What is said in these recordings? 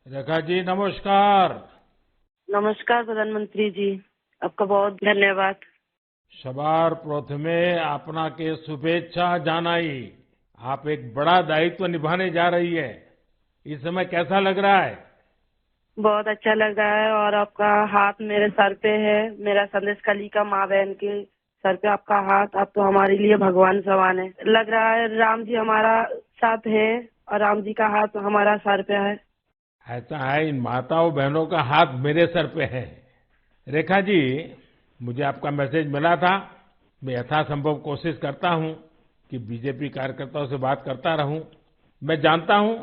रेखा जी नमस्कार। नमस्कार प्रधानमंत्री जी, आपका बहुत धन्यवाद। सवार प्रथमे आपनाके शुभेच्छा जानाई। आप एक बड़ा दायित्व निभाने जा रही है। इस समय कैसा लग रहा है? बहुत अच्छा लग रहा है और आपका हाथ मेरे सर पे है। मेरा संदेश कली का माँ बहन के सर पे आपका हाथ, आप तो हमारे लिए भगवान समान है। लग रहा है राम जी हमारा साथ है और राम जी का हाथ हमारा सर पे है। ऐसा है, इन माताओं बहनों का हाथ मेरे सर पे है। रेखा जी, मुझे आपका मैसेज मिला था। मैं यथासंभव कोशिश करता हूं कि बीजेपी कार्यकर्ताओं से बात करता रहूं। मैं जानता हूं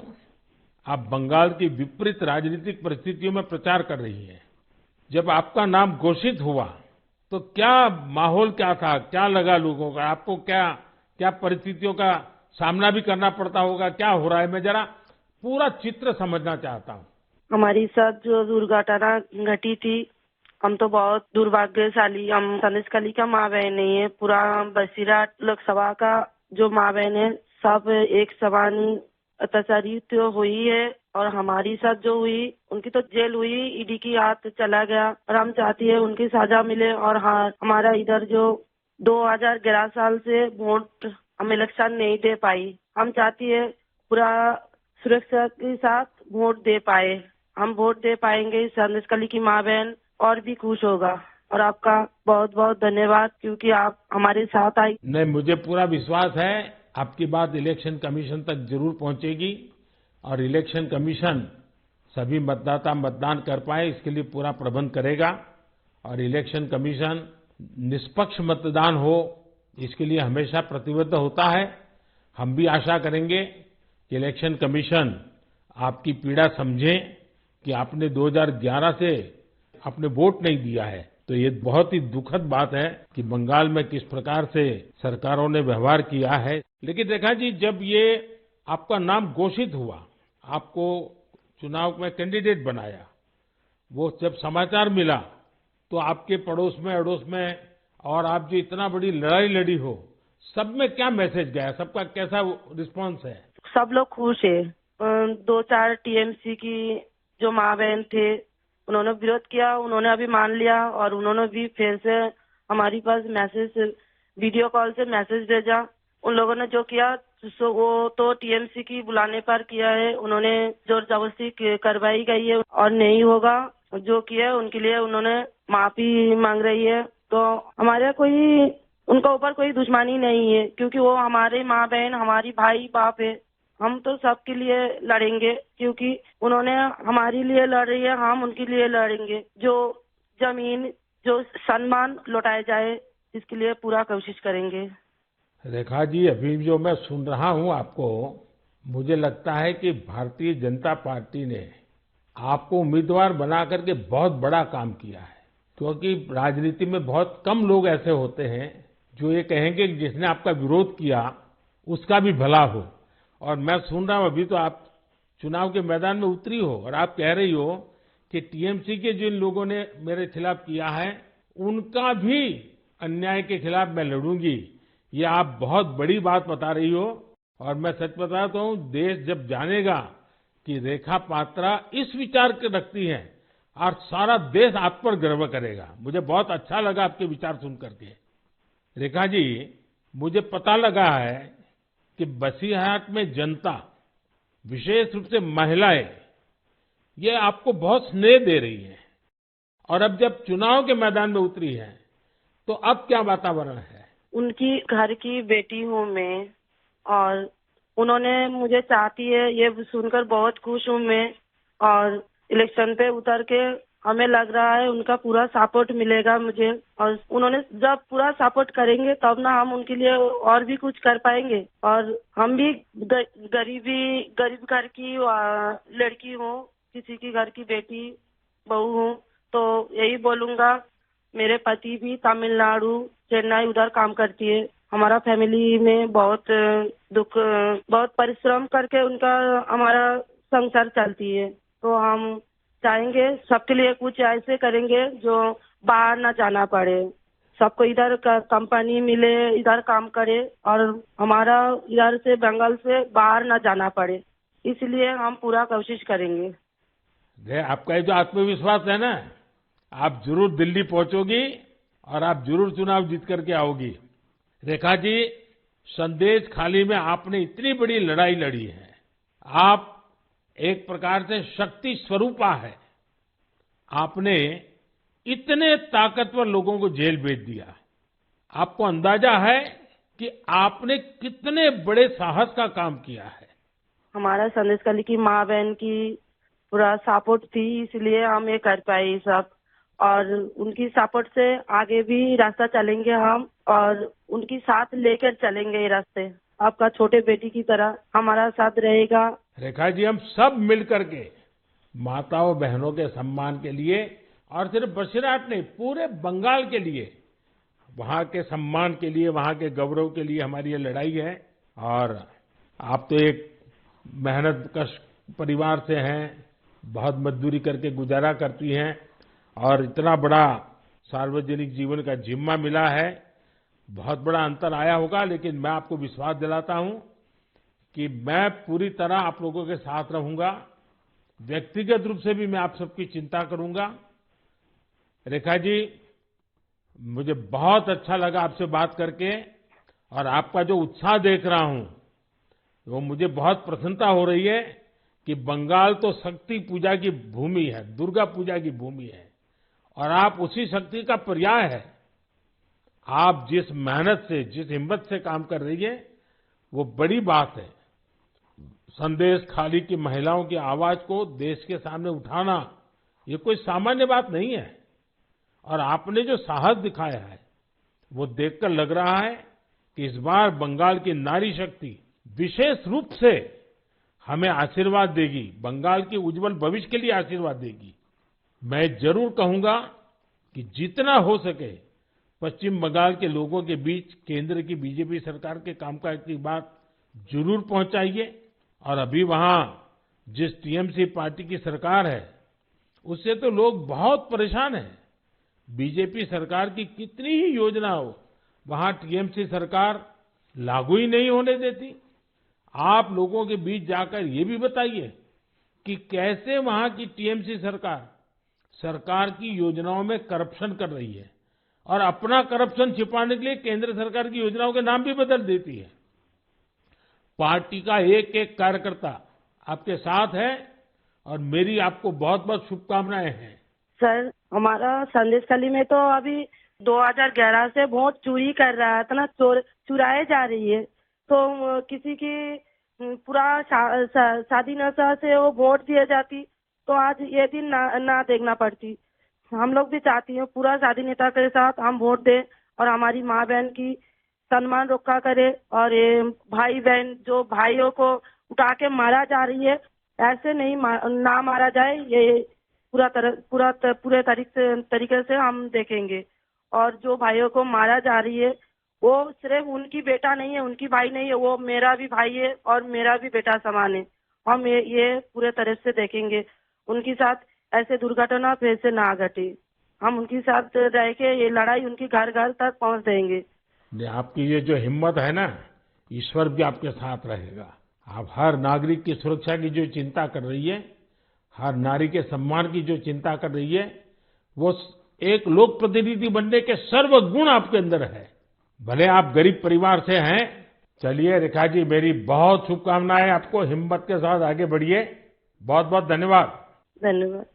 आप बंगाल की विपरीत राजनीतिक परिस्थितियों में प्रचार कर रही हैं। जब आपका नाम घोषित हुआ तो क्या माहौल क्या था, क्या लगा लोगों का? आपको क्या क्या परिस्थितियों का सामना भी करना पड़ता होगा? क्या हो रहा है, मैं जरा पूरा चित्र समझना चाहता हूँ। हमारी साथ जो दुर्घटना घटी थी, हम तो बहुत दुर्भाग्यशाली, हम संदेश कली का माँ बहन नहीं है। पूरा बसीरा लोकसभा का जो माँ बहन है सब एक समान अत्याचारित तो हुई है और हमारी साथ जो हुई उनकी तो जेल हुई, ईडी की हाथ चला गया और हम चाहती है उनकी सजा मिले। और हाँ, हमारा इधर जो 2011 साल से वोट हम इलेक्शन नहीं दे पाई, हम चाहती है पूरा सुरक्षा के साथ वोट दे पाए। हम वोट दे पाएंगे, संदेश कली की माँ बहन और भी खुश होगा। और आपका बहुत बहुत धन्यवाद क्योंकि आप हमारे साथ आई। नहीं, मुझे पूरा विश्वास है आपकी बात इलेक्शन कमीशन तक जरूर पहुंचेगी और इलेक्शन कमीशन सभी मतदाता मतदान कर पाए इसके लिए पूरा प्रबंध करेगा। और इलेक्शन कमीशन निष्पक्ष मतदान हो इसके लिए हमेशा प्रतिबद्ध होता है। हम भी आशा करेंगे कि इलेक्शन कमीशन आपकी पीड़ा समझे कि आपने 2011 से आपने वोट नहीं दिया है। तो ये बहुत ही दुखद बात है कि बंगाल में किस प्रकार से सरकारों ने व्यवहार किया है। लेकिन रेखा जी, जब ये आपका नाम घोषित हुआ, आपको चुनाव में कैंडिडेट बनाया, वो जब समाचार मिला तो आपके पड़ोस में अड़ोस में और आप जो इतना बड़ी लड़ाई लड़ी हो, सब में क्या मैसेज गया? सबका कैसा रिस्पांस है? सब लोग खुश है। दो चार टीएमसी की जो माँ बहन थे उन्होंने विरोध किया, उन्होंने अभी मान लिया और उन्होंने भी फिर से हमारी पास मैसेज, वीडियो कॉल से मैसेज भेजा। उन लोगों ने जो किया वो तो टीएमसी की बुलाने पर किया है, उन्होंने जोर जबरदस्ती करवाई गई है और नहीं होगा। जो किया उनके लिए उन्होंने माफी मांग रही है। तो हमारे कोई उनका ऊपर कोई दुश्मनी नहीं है क्योंकि वो हमारे माँ बहन, हमारी भाई बाप है। हम तो सबके लिए लड़ेंगे क्योंकि उन्होंने हमारे लिए लड़ रही है, हम उनके लिए लड़ेंगे। जो जमीन, जो सम्मान लौटाया जाए इसके लिए पूरा कोशिश करेंगे। रेखा जी, अभी जो मैं सुन रहा हूं आपको, मुझे लगता है कि भारतीय जनता पार्टी ने आपको उम्मीदवार बना करके बहुत बड़ा काम किया है। क्योंकि राजनीति में बहुत कम लोग ऐसे होते हैं जो ये कहेंगे कि जिसने आपका विरोध किया उसका भी भला हो। और मैं सुन रहा हूं अभी तो आप चुनाव के मैदान में उतरी हो और आप कह रही हो कि टीएमसी के जिन लोगों ने मेरे खिलाफ किया है उनका भी अन्याय के खिलाफ मैं लड़ूंगी। ये आप बहुत बड़ी बात बता रही हो। और मैं सच बताता हूं, देश जब जानेगा कि रेखा पात्रा इस विचार के रखती हैं और सारा देश आप पर गर्व करेगा। मुझे बहुत अच्छा लगा आपके विचार सुन करके। रेखा जी, मुझे पता लगा है कि बसीरहाट में जनता, विशेष रूप से महिलाएं, ये आपको बहुत स्नेह दे रही है। और अब जब चुनाव के मैदान में उतरी है तो अब क्या वातावरण है? उनकी घर की बेटी हूँ मैं और उन्होंने मुझे चाहती है, ये सुनकर बहुत खुश हूँ मैं। और इलेक्शन पे उतर के हमें लग रहा है उनका पूरा सपोर्ट मिलेगा मुझे। और उन्होंने जब पूरा सपोर्ट करेंगे तब ना हम उनके लिए और भी कुछ कर पाएंगे। और हम भी गरीब घर की लड़की हूँ, किसी की घर की बेटी बहू हूँ। तो यही बोलूंगा, मेरे पति भी तमिलनाडु, चेन्नई उधर काम करती है। हमारा फैमिली में बहुत दुख, बहुत परिश्रम करके उनका हमारा संसार चलती है। तो हम चाहेंगे सबके लिए कुछ ऐसे करेंगे जो बाहर ना जाना पड़े, सबको इधर कंपनी मिले, इधर काम करे और हमारा इधर से बंगाल से बाहर ना जाना पड़े। इसलिए हम पूरा कोशिश करेंगे। आपका ये जो आत्मविश्वास है ना, आप जरूर दिल्ली पहुंचोगी और आप जरूर चुनाव जीत करके आओगी। रेखा जी, संदेश खाली में आपने इतनी बड़ी लड़ाई लड़ी है। आप एक प्रकार से शक्ति स्वरूपा है। आपने इतने ताकतवर लोगों को जेल भेज दिया। आपको अंदाजा है कि आपने कितने बड़े साहस का काम किया है। हमारा संदेश खाली की माँ बहन की पूरा सपोर्ट थी, इसलिए हम ये कर पाए ये सब। और उनकी सपोर्ट से आगे भी रास्ता चलेंगे हम, और उनकी साथ लेकर चलेंगे ये रास्ते। आपका छोटे बेटी की तरह हमारा साथ रहेगा। रेखा जी, हम सब मिलकर के माताओं बहनों के सम्मान के लिए, और सिर्फ बसीरहाट नहीं, पूरे बंगाल के लिए, वहां के सम्मान के लिए, वहां के गौरव के लिए हमारी ये लड़ाई है। और आप तो एक मेहनतकश परिवार से हैं, बहुत मजदूरी करके गुजारा करती हैं, और इतना बड़ा सार्वजनिक जीवन का जिम्मा मिला है। बहुत बड़ा अंतर आया होगा, लेकिन मैं आपको विश्वास दिलाता हूं कि मैं पूरी तरह आप लोगों के साथ रहूंगा। व्यक्तिगत रूप से भी मैं आप सबकी चिंता करूंगा। रेखा जी, मुझे बहुत अच्छा लगा आपसे बात करके, और आपका जो उत्साह देख रहा हूं, वो मुझे बहुत प्रसन्नता हो रही है कि बंगाल तो शक्ति पूजा की भूमि है, दुर्गा पूजा की भूमि है, और आप उसी शक्ति का पर्याय है। आप जिस मेहनत से, जिस हिम्मत से काम कर रही है, वो बड़ी बात है। संदेश खाली की महिलाओं की आवाज को देश के सामने उठाना, ये कोई सामान्य बात नहीं है। और आपने जो साहस दिखाया है, वो देखकर लग रहा है कि इस बार बंगाल की नारी शक्ति विशेष रूप से हमें आशीर्वाद देगी, बंगाल के उज्जवल भविष्य के लिए आशीर्वाद देगी। मैं जरूर कहूंगा कि जितना हो सके पश्चिम बंगाल के लोगों के बीच केंद्र की बीजेपी सरकार के कामकाज की बात जरूर पहुंचाइए। और अभी वहां जिस टीएमसी पार्टी की सरकार है, उससे तो लोग बहुत परेशान हैं। बीजेपी सरकार की कितनी ही योजना हो, वहां टीएमसी सरकार लागू ही नहीं होने देती। आप लोगों के बीच जाकर ये भी बताइए कि कैसे वहां की टीएमसी सरकार की योजनाओं में करप्शन कर रही है, और अपना करप्शन छिपाने के लिए केंद्र सरकार की योजनाओं के नाम भी बदल देती है। पार्टी का एक एक कार्यकर्ता आपके साथ है, और मेरी आपको बहुत बहुत शुभकामनाएं हैं। सर, हमारा संदेश खाली में तो अभी 2011 से वोट चोरी कर रहा था ना, चुराए जा रही है। तो किसी की पूरा शादी नशा से वो वोट दिए जाती, तो आज ये दिन ना देखना पड़ती। हम लोग भी चाहती हैं पूरा शादी नेता के साथ हम वोट दें, और हमारी माँ बहन की सम्मान रक्षा करे। और ये भाई बहन जो भाइयों को उठा के मारा जा रही है, ऐसे नहीं ना मारा जाए, ये पूरे तरीके से हम देखेंगे। और जो भाइयों को मारा जा रही है, वो सिर्फ उनकी बेटा नहीं है, उनकी भाई नहीं है, वो मेरा भी भाई है और मेरा भी बेटा समान है। हम ये पूरे तरह से देखेंगे, उनके साथ ऐसे दुर्घटना फिर से ना घटे। हम उनके साथ रह के ये लड़ाई उनकी घर घर तक पहुंच देंगे। आपकी ये जो हिम्मत है ना, ईश्वर भी आपके साथ रहेगा। आप हर नागरिक की सुरक्षा की जो चिंता कर रही है, हर नारी के सम्मान की जो चिंता कर रही है, वो एक लोक प्रतिनिधि बनने के सर्व गुण आपके अंदर है। भले आप गरीब परिवार से हैं। चलिए रेखा जी, मेरी बहुत शुभकामनाएं आपको। हिम्मत के साथ आगे बढ़िए। बहुत बहुत धन्यवाद। धन्यवाद।